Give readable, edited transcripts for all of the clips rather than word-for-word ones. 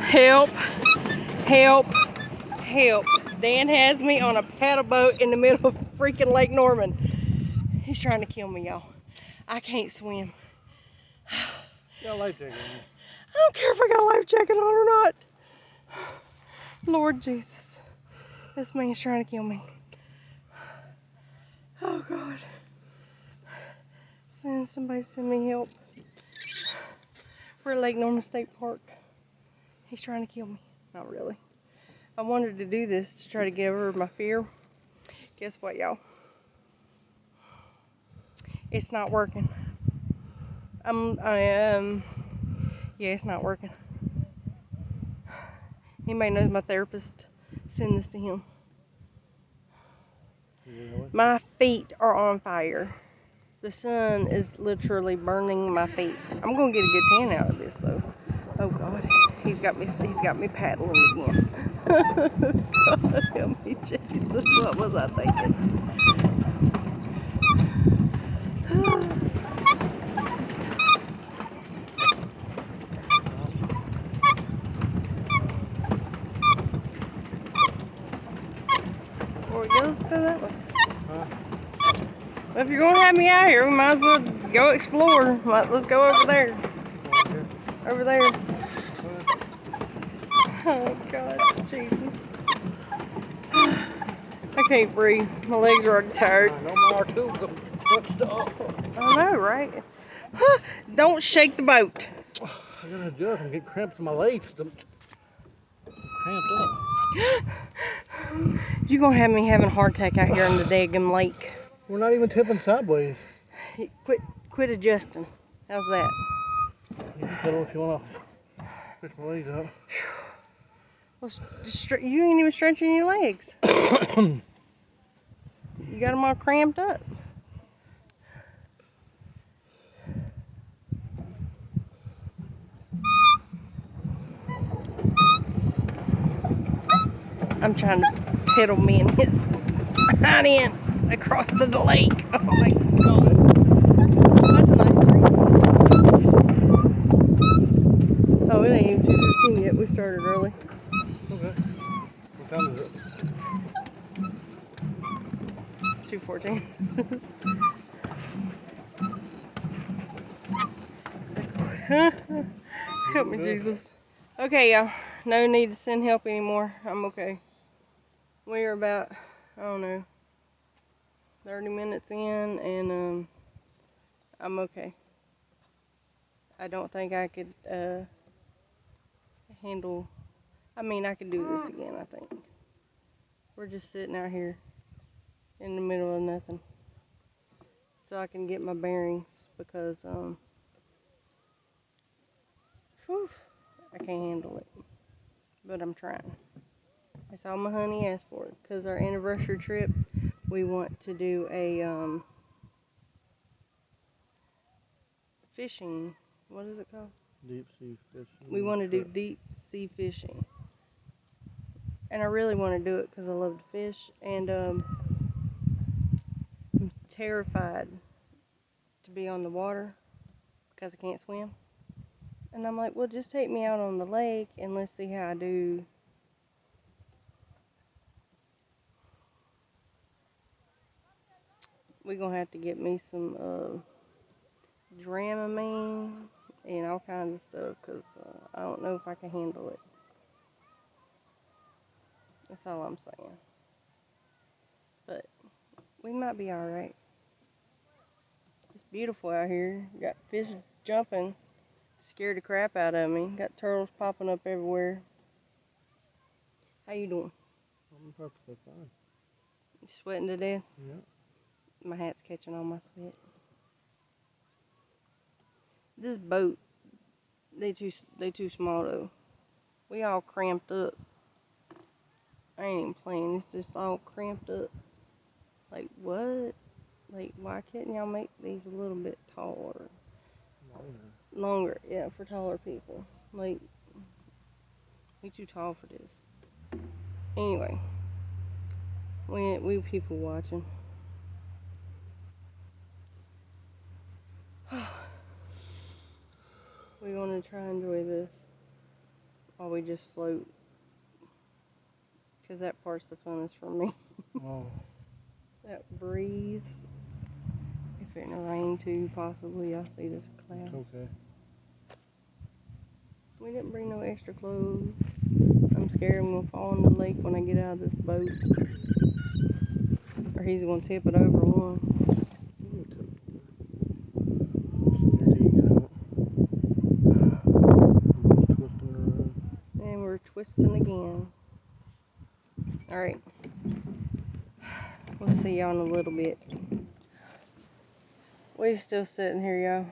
Help, help, help. Dan has me on a paddle boat in the middle of freaking Lake Norman. He's trying to kill me, y'all. I can't swim. Got a life jacket on. I don't care if I got a life jacket on or not. Lord Jesus. This man's trying to kill me. Oh God. Somebody send me help. We're at Lake Norman State Park. He's trying to kill me. Not really. I wanted to do this to try to get over my fear. Guess what, y'all? It's not working. Yeah, it's not working. Anybody knows my therapist? Send this to him. Really? My feet are on fire. The sun is literally burning my feet. I'm gonna get a good tan out of this though. Oh God, he's got me paddling again. God help me, Jesus, what was I thinking? Or it goes to that one. Huh? Well, if you're gonna have me out here, we might as well go explore. Let's go over there. Over there. Oh God, Jesus. I can't breathe. My legs are already tired. No more too punched up. I know, right? Don't shake the boat. I'm gonna adjust and get cramps in my legs. I'm cramped up. You're gonna have me having a heart attack out here in the daggum lake. We're not even tipping sideways. Quit adjusting. How's that? You can tell if you wanna stretch my legs out. Well, you ain't even stretching your legs. You got them all cramped up. I'm trying to pedal me and his hind end across the lake. Oh my God. That's a nice breeze. Oh, it ain't even 2:15 yet. We started early. Okay. What time is it? 2:14. Help me, Jesus. Okay, y'all. No need to send help anymore. I'm okay. We're about, I don't know, 30 minutes in, and I'm okay. I don't think I could handle. I mean, I could do this again, I think. We're just sitting out here in the middle of nothing. So I can get my bearings because, whew, I can't handle it. But I'm trying. That's all my honey asked for. Because our anniversary trip, we want to do a fishing. What is it called? Deep sea fishing. We want to do deep sea fishing. And I really want to do it because I love to fish. And I'm terrified to be on the water because I can't swim. And I'm like, well, just take me out on the lake and let's see how I do. We're going to have to get me some Dramamine and all kinds of stuff because I don't know if I can handle it. That's all I'm saying. But we might be alright. It's beautiful out here. Got fish jumping. Scared the crap out of me. Got turtles popping up everywhere. How you doing? I'm perfectly fine. You sweating to death? Yeah. My hat's catching on my sweat. This boat, they too small though. We all cramped up. I ain't even playing. It's just all cramped up. Like what? Like why can't y'all make these a little bit taller? Longer, yeah, for taller people. Like we too tall for this. Anyway, we people watching. We're gonna try and enjoy this. while we just float. Because that part's the funnest for me. Oh. That breeze. If it rain too, possibly. I'll see this cloud. Okay. We didn't bring no extra clothes. I'm scared I'm going to fall in the lake when I get out of this boat. Or he's going to tip it over one. And we're twisting again. Alright. We'll see y'all in a little bit. We're still sitting here, y'all.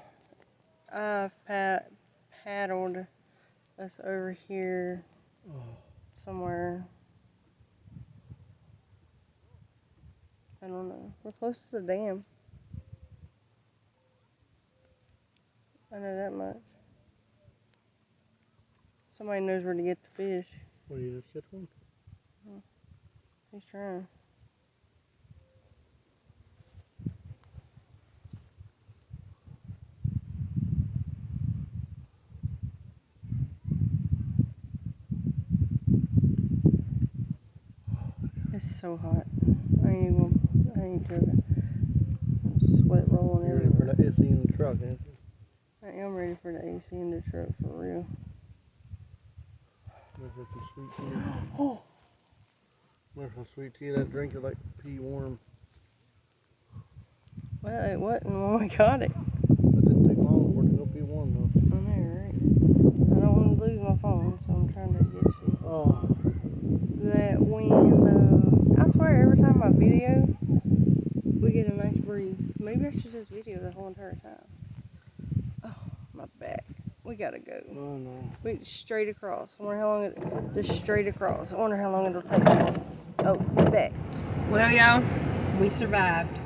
I've paddled us over here somewhere. I don't know. We're close to the dam. I know that much. Somebody knows where to get the fish. What, you just catch one? He's trying. It's so hot. I ain't doing it. Sweat rolling You're ready for everywhere. the AC in the truck, ain't you? I am ready for the AC in the truck for real. There's some sweet tea. Oh! There's some sweet tea. That drink is like pea warm. Well, it wasn't when we got it. It didn't take long for it to go pea warm though. I know, right? I don't want to lose my phone, so I'm trying to get you. Oh. That wind, I swear every time I video, we get a nice breeze. Maybe I should just video the whole entire time. Oh, my back. We gotta go. Oh no. We straight across. I wonder how long just straight across. I wonder how long it'll take us. Oh, back. Well, y'all, we survived.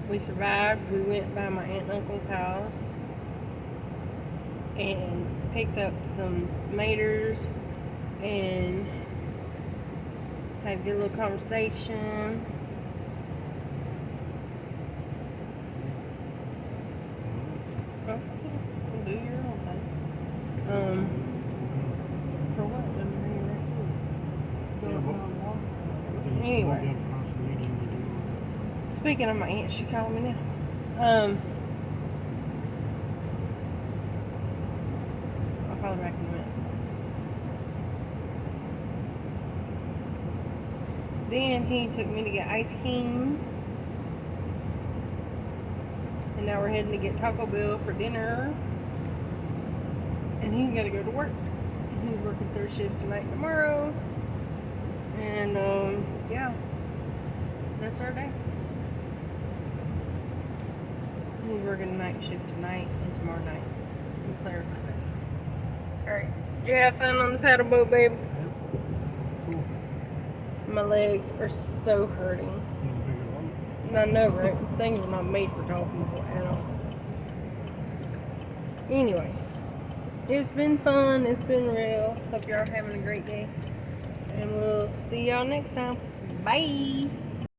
We survived. We went by my aunt and uncle's house and picked up some maters and had a good little conversation. Oh, do your own thing. For what? Anyway, speaking of my aunt, she called me now. I'll call her back in a minute. Then he took me to get ice cream. And now we're heading to get Taco Bell for dinner. And he's got to go to work. He's working third shift tonight and tomorrow. And, yeah. That's our day. He's working night shift tonight and tomorrow night. We'll clarify that. Alright. Did you have fun on the paddle boat, babe? Yep. Cool. My legs are so hurting. I know, right? Things are not made for talking at all. Anyway, it's been fun. It's been real. Hope y'all are having a great day. And we'll see y'all next time. Bye!